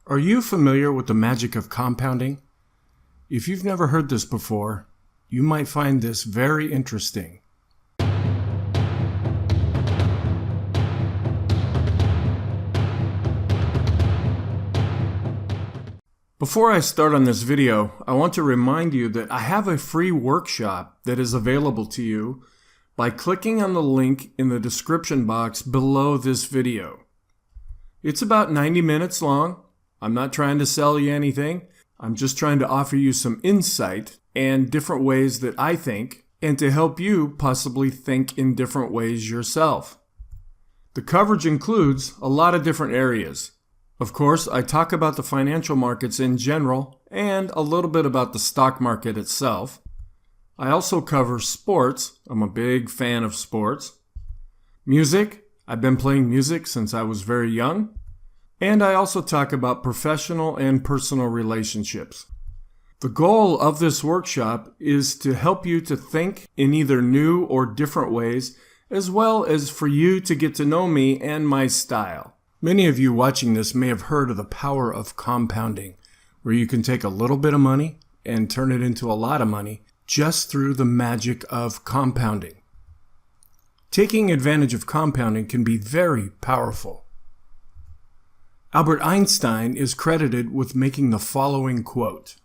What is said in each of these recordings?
Are you familiar with the magic of compounding? If you've never heard this before, you might find this very interesting. Before I start on this video, I want to remind you that I have a free workshop that is available to you by clicking on the link in the description box below this video. It's about 90 minutes long. I'm not trying to sell you anything. I'm just trying to offer you some insight and different ways that I think, and to help you possibly think in different ways yourself. The coverage includes a lot of different areas. Of course, I talk about the financial markets in general and a little bit about the stock market itself. I also cover sports. I'm a big fan of sports. Music. I've been playing music since I was very young. And I also talk about professional and personal relationships. The goal of this workshop is to help you to think in either new or different ways, as well as for you to get to know me and my style. Many of you watching this may have heard of the power of compounding, where you can take a little bit of money and turn it into a lot of money just through the magic of compounding. Taking advantage of compounding can be very powerful. Albert Einstein is credited with making the following quote: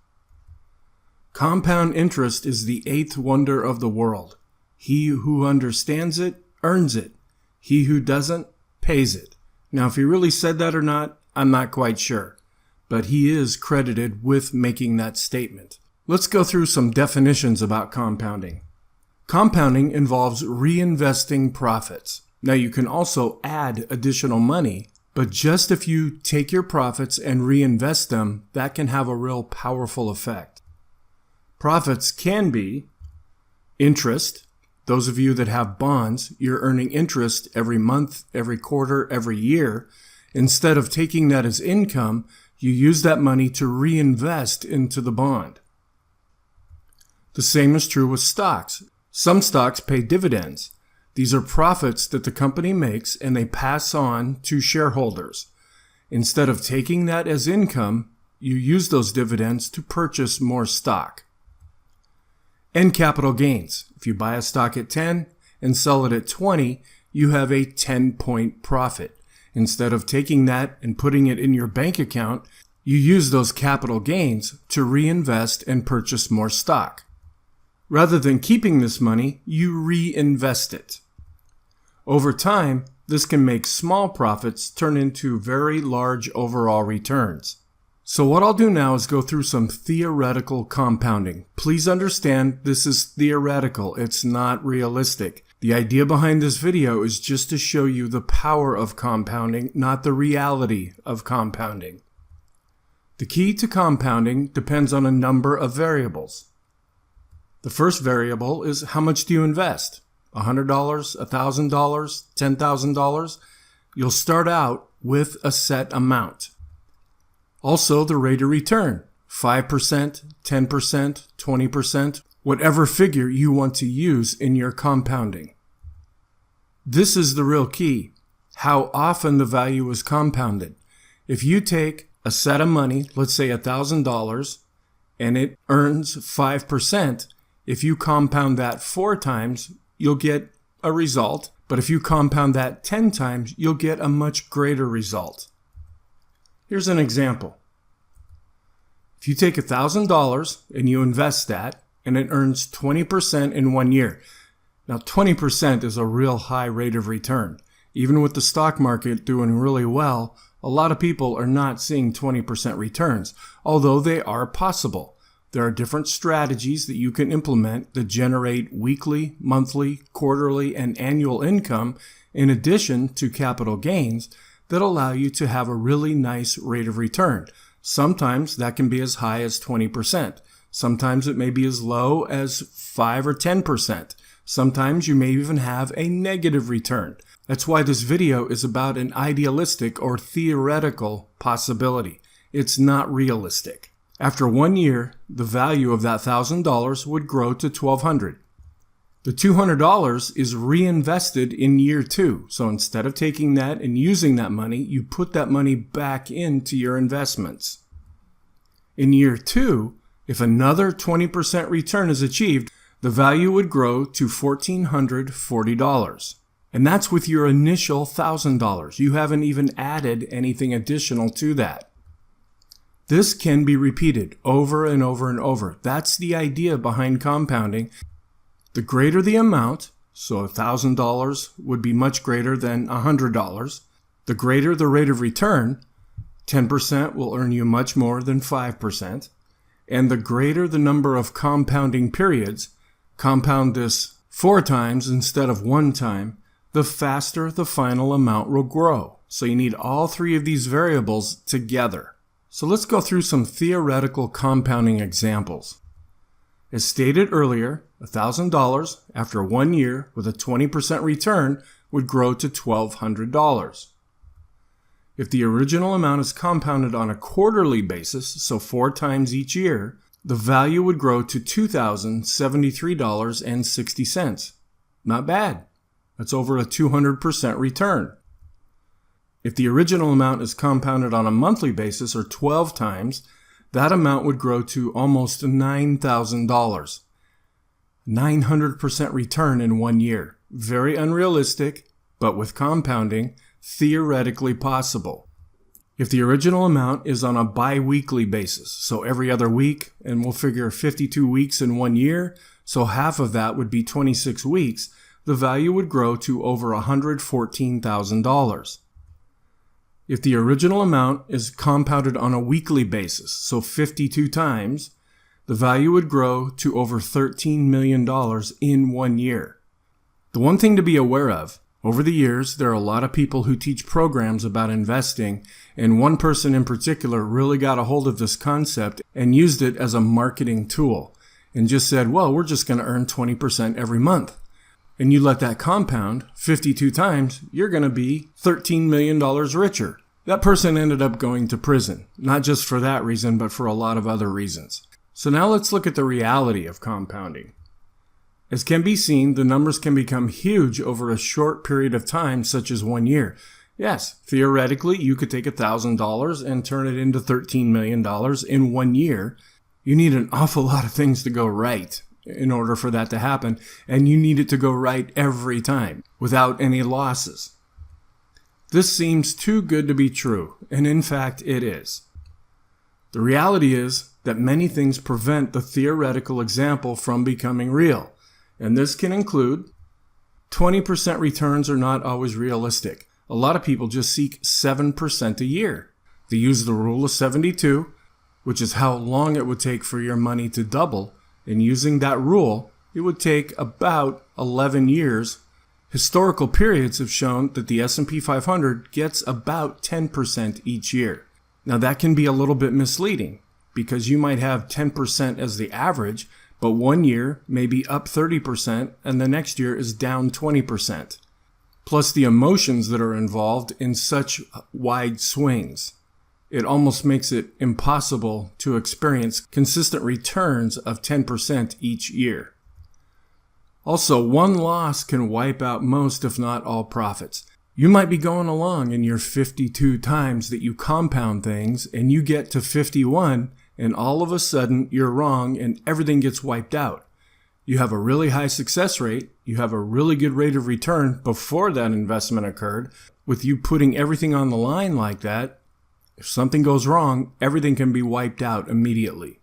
"Compound interest is the eighth wonder of the world. He who understands it earns it. He who doesn't pays it." Now, if he really said that or not, I'm not quite sure, but he is credited with making that statement. Let's go through some definitions about compounding. Compounding involves reinvesting profits. Now, you can also add additional money, but just if you take your profits and reinvest them, that can have a real powerful effect. Profits can be interest. Those of you that have bonds, you're earning interest every month, every quarter, every year. Instead of taking that as income, you use that money to reinvest into the bond. The same is true with stocks. Some stocks pay dividends. These are profits that the company makes and they pass on to shareholders. Instead of taking that as income, you use those dividends to purchase more stock. And capital gains. If you buy a stock at 10 and sell it at 20, you have a 10-point profit. Instead of taking that and putting it in your bank account, you use those capital gains to reinvest and purchase more stock. Rather than keeping this money, you reinvest it. Over time, this can make small profits turn into very large overall returns. So what I'll do now is go through some theoretical compounding. Please understand this is theoretical. It's not realistic. The idea behind this video is just to show you the power of compounding, not the reality of compounding. The key to compounding depends on a number of variables. The first variable is how much do you invest? $100, $1,000, $10,000? You'll start out with a set amount. Also, the rate of return, 5%, 10%, 20%, whatever figure you want to use in your compounding. This is the real key, how often the value is compounded. If you take a set of money, let's say $1,000, and it earns 5%, if you compound that 4 times, you'll get a result. But if you compound that 10 times, you'll get a much greater result. Here's an example. If you take $1,000 and you invest that, and it earns 20% in 1 year. Now, 20% is a real high rate of return. Even with the stock market doing really well, a lot of people are not seeing 20% returns, although they are possible. There are different strategies that you can implement that generate weekly, monthly, quarterly, and annual income in addition to capital gains that allow you to have a really nice rate of return. Sometimes that can be as high as 20%. Sometimes it may be as low as 5 or 10%. Sometimes you may even have a negative return. That's why this video is about an idealistic or theoretical possibility. It's not realistic. After 1 year, the value of that $1,000 would grow to $1,200. The $200 is reinvested in year 2. So instead of taking that and using that money, you put that money back into your investments. In year 2, if another 20% return is achieved, the value would grow to $1,440. And that's with your initial $1,000. You haven't even added anything additional to that. This can be repeated over and over and over. That's the idea behind compounding. The greater the amount, so $1,000 would be much greater than $100. The greater the rate of return, 10% will earn you much more than 5%. And the greater the number of compounding periods, compound this 4 times instead of 1 time, the faster the final amount will grow. So you need all 3 of these variables together. So let's go through some theoretical compounding examples. As stated earlier, $1,000 after 1 year with a 20% return would grow to $1,200. If the original amount is compounded on a quarterly basis, so 4 times each year, the value would grow to $2,073.60. Not bad. That's over a 200% return. If the original amount is compounded on a monthly basis, or 12 times, that amount would grow to almost $9,000. 900% return in 1 year. Very unrealistic, but with compounding, theoretically possible. If the original amount is on a bi-weekly basis, so every other week, and we'll figure 52 weeks in 1 year, so half of that would be 26 weeks, the value would grow to over $114,000. If the original amount is compounded on a weekly basis, so 52 times, the value would grow to over $13 million in 1 year. The one thing to be aware of, over the years, there are a lot of people who teach programs about investing, and one person in particular really got a hold of this concept and used it as a marketing tool and just said, well, we're just going to earn 20% every month. And you let that compound 52 times, you're going to be $13 million richer. That person ended up going to prison, not just for that reason, but for a lot of other reasons. So now let's look at the reality of compounding. As can be seen, the numbers can become huge over a short period of time, such as 1 year. Yes, theoretically, you could take $1,000 and turn it into $13 million in 1 year. You need an awful lot of things to go right in order for that to happen, and you need it to go right every time, without any losses. This seems too good to be true, and in fact it is. The reality is that many things prevent the theoretical example from becoming real, and this can include 20% returns are not always realistic. A lot of people just seek 7% a year. They use the rule of 72, which is how long it would take for your money to double. And using that rule, it would take about 11 years. Historical periods have shown that the S&P 500 gets about 10% each year. Now that can be a little bit misleading because you might have 10% as the average, but 1 year may be up 30% and the next year is down 20%. Plus the emotions that are involved in such wide swings. It almost makes it impossible to experience consistent returns of 10% each year. Also, one loss can wipe out most, if not all, profits. You might be going along in your 52 times that you compound things, and you get to 51, and all of a sudden you're wrong and everything gets wiped out. You have a really high success rate, you have a really good rate of return before that investment occurred. With you putting everything on the line like that, if something goes wrong, everything can be wiped out immediately.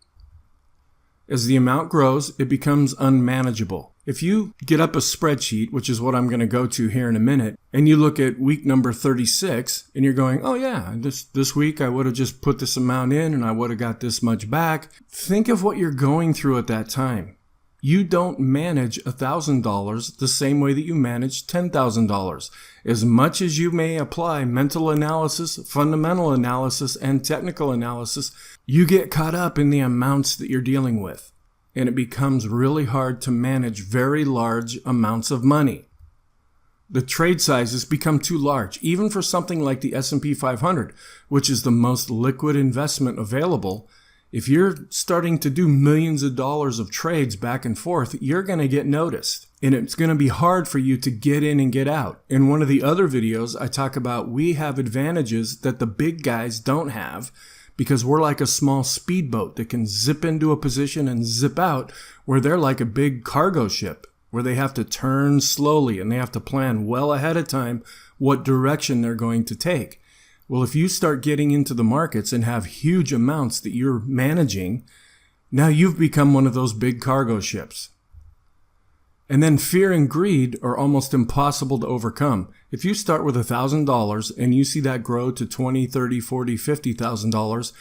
As the amount grows, it becomes unmanageable. If you get up a spreadsheet, which is what I'm going to go to here in a minute, and you look at week number 36, and you're going, oh yeah, this week I would have just put this amount in and I would have got this much back. Think of what you're going through at that time. You don't manage $1,000 the same way that you manage $10,000. As much as you may apply mental analysis, fundamental analysis, and technical analysis, you get caught up in the amounts that you're dealing with. And it becomes really hard to manage very large amounts of money. The trade sizes become too large, even for something like the S&P 500, which is the most liquid investment available. If you're starting to do millions of dollars of trades back and forth, you're going to get noticed. And it's going to be hard for you to get in and get out. In one of the other videos, I talk about we have advantages that the big guys don't have because we're like a small speedboat that can zip into a position and zip out, where they're like a big cargo ship where they have to turn slowly and they have to plan well ahead of time what direction they're going to take. Well, if you start getting into the markets and have huge amounts that you're managing, now you've become one of those big cargo ships. And then fear and greed are almost impossible to overcome. If you start with $1,000 and you see that grow to $20,000, $30,000, $40,000, $50,000,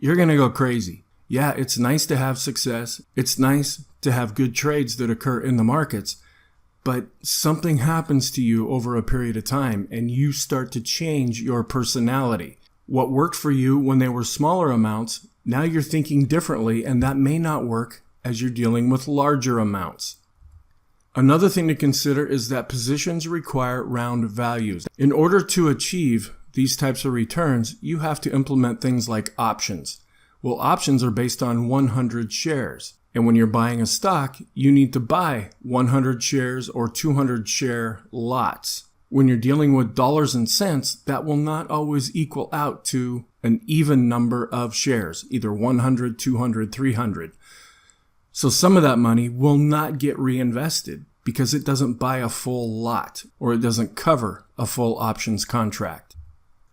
you're going to go crazy. Yeah, it's nice to have success. It's nice to have good trades that occur in the markets, but something happens to you over a period of time and you start to change your personality. What worked for you when they were smaller amounts, now you're thinking differently, and that may not work as you're dealing with larger amounts. Another thing to consider is that positions require round values. In order to achieve these types of returns, you have to implement things like options. Well, options are based on 100 shares. And when you're buying a stock, you need to buy 100 shares or 200 share lots. When you're dealing with dollars and cents, that will not always equal out to an even number of shares, either 100, 200, 300. So some of that money will not get reinvested because it doesn't buy a full lot or it doesn't cover a full options contract.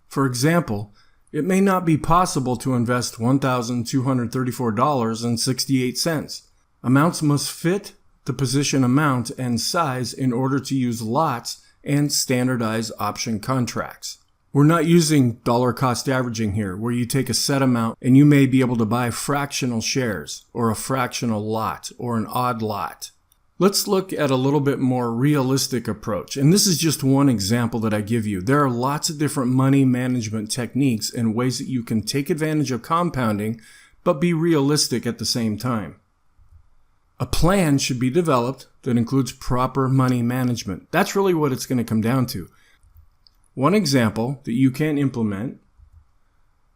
For example, it may not be possible to invest $1,234.68. Amounts must fit the position amount and size in order to use lots and standardized option contracts. We're not using dollar cost averaging here, where you take a set amount and you may be able to buy fractional shares or a fractional lot or an odd lot. Let's look at a little bit more realistic approach. And this is just one example that I give you. There are lots of different money management techniques and ways that you can take advantage of compounding, but be realistic at the same time. A plan should be developed that includes proper money management. That's really what it's going to come down to. One example that you can implement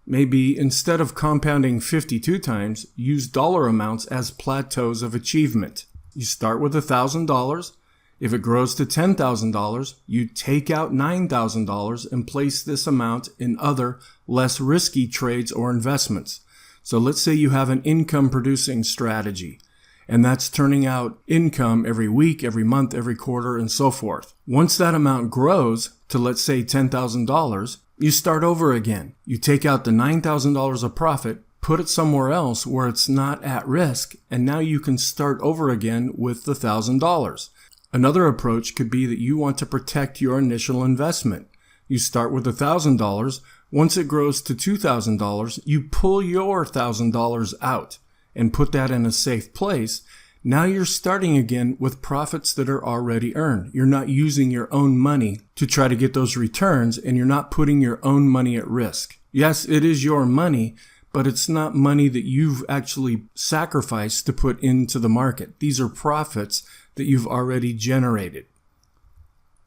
may be, instead of compounding 52 times, use dollar amounts as plateaus of achievement. You start with $1,000. If it grows to $10,000, you take out $9,000 and place this amount in other less risky trades or investments. So let's say you have an income producing strategy, and that's turning out income every week, every month, every quarter, and so forth. Once that amount grows to, let's say, $10,000, you start over again. You take out the $9,000 of profit, put it somewhere else where it's not at risk, and now you can start over again with the $1,000. Another approach could be that you want to protect your initial investment. You start with $1,000. Once it grows to $2,000, you pull your $1,000 out and put that in a safe place. Now you're starting again with profits that are already earned. You're not using your own money to try to get those returns, and you're not putting your own money at risk. Yes, it is your money, but it's not money that you've actually sacrificed to put into the market. These are profits that you've already generated.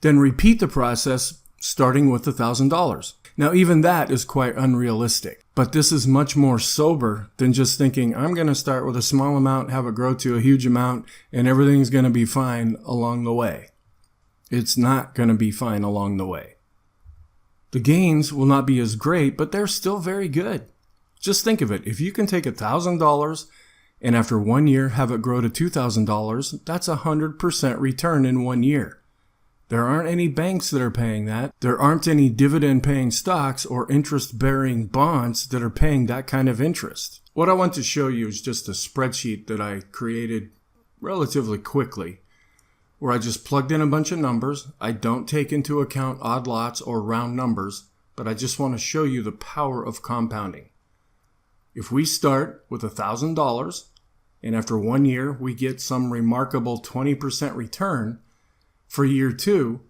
Then repeat the process starting with $1,000. Now, even that is quite unrealistic, but this is much more sober than just thinking, I'm going to start with a small amount, have it grow to a huge amount, and everything's going to be fine along the way. It's not going to be fine along the way. The gains will not be as great, but they're still very good. Just think of it. If you can take $1,000 and after 1 year have it grow to $2,000, that's 100% return in 1 year. There aren't any banks that are paying that. There aren't any dividend-paying stocks or interest-bearing bonds that are paying that kind of interest. What I want to show you is just a spreadsheet that I created relatively quickly, where I just plugged in a bunch of numbers. I don't take into account odd lots or round numbers, but I just want to show you the power of compounding. If we start with $1,000 and after 1 year we get some remarkable 20% return, for year 2,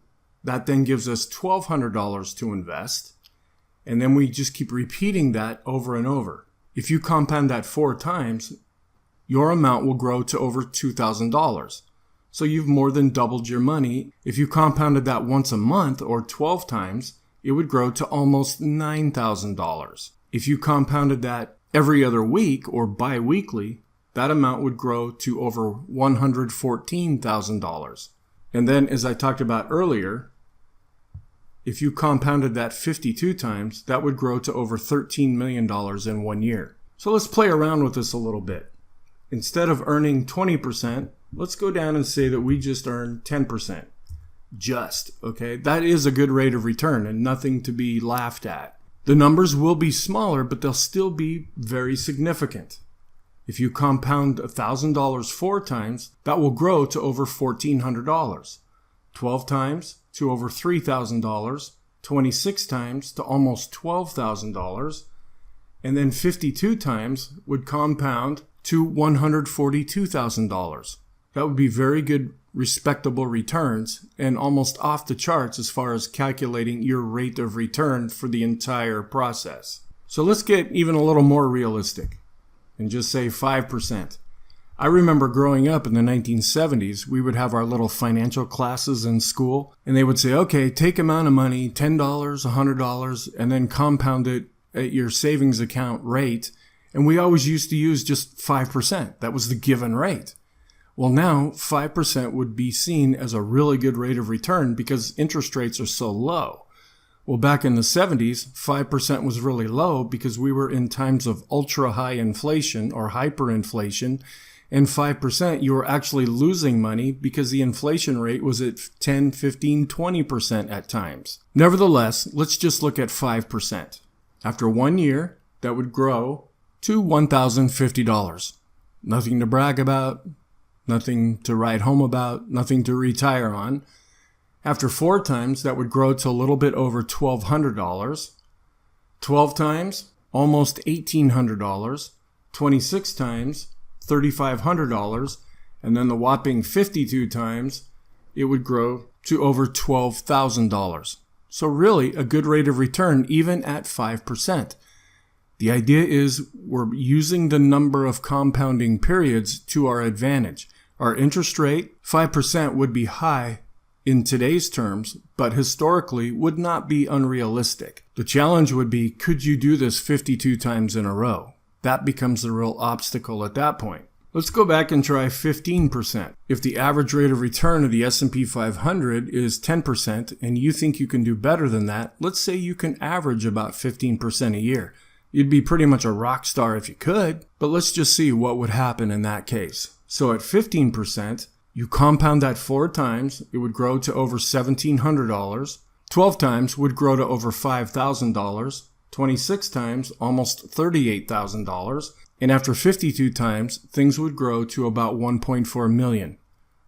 that then gives us $1,200 to invest, and then we just keep repeating that over and over. If you compound that 4 times, your amount will grow to over $2,000. So you've more than doubled your money. If you compounded that once a month or 12 times, it would grow to almost $9,000. If you compounded that every other week or bi-weekly, that amount would grow to over $114,000. And then, as I talked about earlier, if you compounded that 52 times, that would grow to over $13 million in 1 year. So let's play around with this a little bit. Instead of earning 20%, let's go down and say that we just earn 10%. Just, okay? That is a good rate of return and nothing to be laughed at. The numbers will be smaller, but they'll still be very significant. If you compound $1,000 4 times, that will grow to over $1,400. 12 times to over $3,000. 26 times to almost $12,000. And then 52 times would compound to $142,000. That would be very good, respectable returns and almost off the charts as far as calculating your rate of return for the entire process. So let's get even a little more realistic and just say 5%. I remember growing up in the 1970s, we would have our little financial classes in school, and they would say, okay, take amount of money, $10, $100, and then compound it at your savings account rate. And we always used to use just 5%. That was the given rate. Well, now 5% would be seen as a really good rate of return because interest rates are so low. Well, back in the 70s, 5% was really low because we were in times of ultra high inflation or hyperinflation. And 5%, you were actually losing money because the inflation rate was at 10, 15, 20% at times. Nevertheless, let's just look at 5%. After 1 year, that would grow to $1,050. Nothing to brag about, nothing to write home about, nothing to retire on. After 4 times, that would grow to a little bit over $1,200. 12 times, almost $1,800. 26 times, $3,500. And then the whopping 52 times, it would grow to over $12,000. So really a good rate of return even at 5%. The idea is we're using the number of compounding periods to our advantage. Our interest rate, 5%, would be high in today's terms, but historically would not be unrealistic. The challenge would be, could you do this 52 times in a row? That becomes the real obstacle at that point. Let's go back and try 15%. If the average rate of return of the S&P 500 is 10% and you think you can do better than that, let's say you can average about 15% a year. You'd be pretty much a rock star if you could, but let's just see what would happen in that case. So at 15%, you compound that 4 times, it would grow to over $1,700. 12 times would grow to over $5,000. 26 times, almost $38,000. And after 52 times, things would grow to about 1.4 million.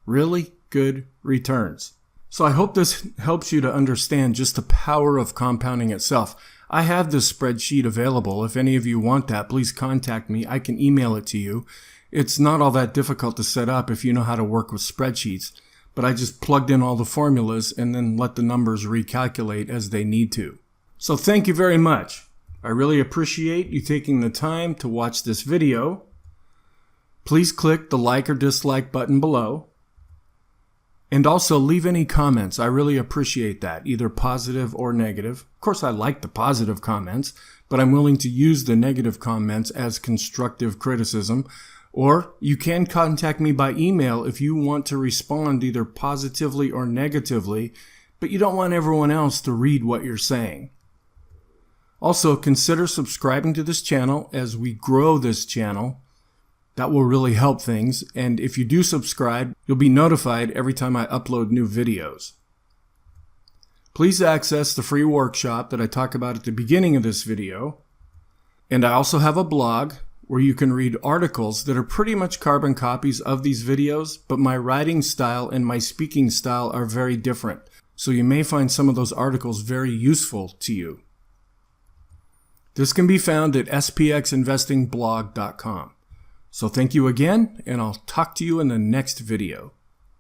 Really good returns. So I hope this helps you to understand just the power of compounding itself. I have this spreadsheet available. If any of you want that, please contact me. I can email it to you. It's not all that difficult to set up if you know how to work with spreadsheets, but I just plugged in all the formulas and then let the numbers recalculate as they need to. So thank you very much. I really appreciate you taking the time to watch this video. Please click the like or dislike button below. And also leave any comments. I really appreciate that, either positive or negative. Of course, I like the positive comments, but I'm willing to use the negative comments as constructive criticism. Or you can contact me by email if you want to respond either positively or negatively, but you don't want everyone else to read what you're saying. Also, consider subscribing to this channel as we grow this channel. That will really help things, and if you do subscribe, you'll be notified every time I upload new videos. Please access the free workshop that I talk about at the beginning of this video. And I also have a blog where you can read articles that are pretty much carbon copies of these videos, but my writing style and my speaking style are very different. So you may find some of those articles very useful to you. This can be found at spxinvestingblog.com. So thank you again, and I'll talk to you in the next video.